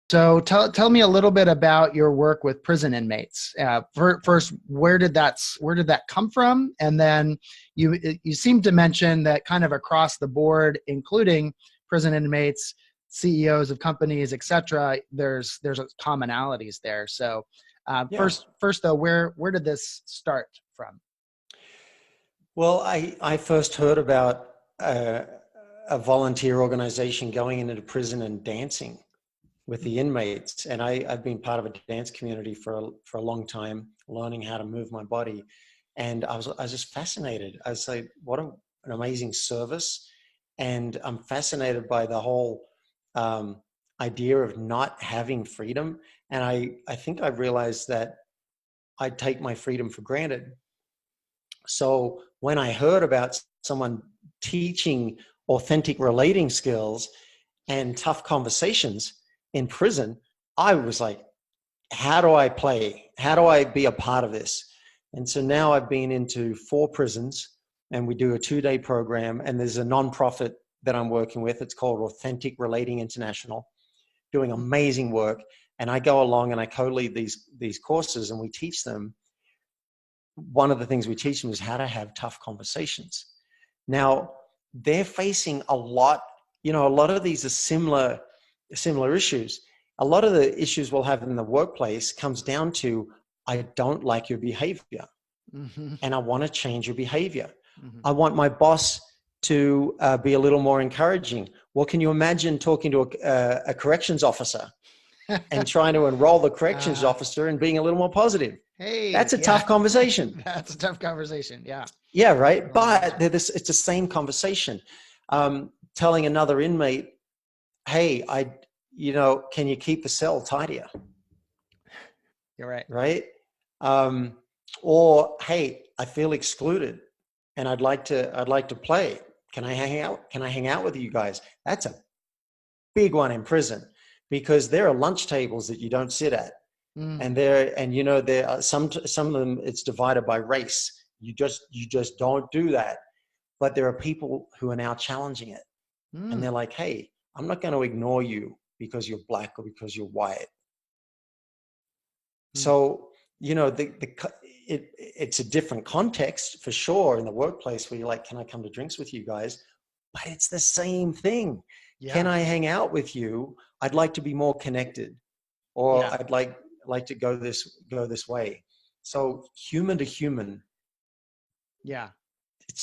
So tell me a little bit about your work with prison inmates. First, where did that come from? And then you seem to mention that kind of across the board, including prison inmates, CEOs of companies, etc. There's commonalities there. So Yeah. first though, where did this start from? Well, I first heard about a volunteer organization going into prison and dancing with the inmates. And I've been part of a dance community for a long time, learning how to move my body. And I was just fascinated. I was like, what an amazing service. And I'm fascinated by the whole idea of not having freedom. And I think I realized that I take my freedom for granted. So when I heard about someone teaching authentic relating skills and tough conversations in prison, I was like, how do I play? How do I be a part of this? And so now I've been into 4 prisons, and we do a 2-day program, and there's a nonprofit that I'm working with. It's called Authentic Relating International, doing amazing work. And I go along and I co-lead these courses, and we teach them. One of the things we teach them is how to have tough conversations. Now, they're facing a lot of these are similar issues. A lot of the issues we'll have in the workplace comes down to, I don't like your behavior, Mm-hmm. and I want to change your behavior. Mm-hmm. I want my boss to be a little more encouraging. Well, can you imagine talking to a corrections officer and trying to enroll the corrections officer and being a little more positive? Hey, That's a yeah, tough conversation. that's a tough conversation. Yeah. Yeah, right. But it's the same conversation. Telling another inmate, hey, can you keep the cell tidier? You're right. Right? Or, hey, I feel excluded and I'd like to play. Can I hang out? Can I hang out with you guys? That's a big one in prison, because there are lunch tables that you don't sit at. Mm. And there are some of them, it's divided by race. You just don't do that. But there are people who are now challenging it. And they're like, hey, I'm not going to ignore you because you're black or because you're white. So, it's a different context for sure in the workplace, where you're like, can I come to drinks with you guys? But it's the same thing. Yeah. Can I hang out with you? I'd like to be more connected, or Yeah. I'd like to go this way. So human to human. Yeah. It's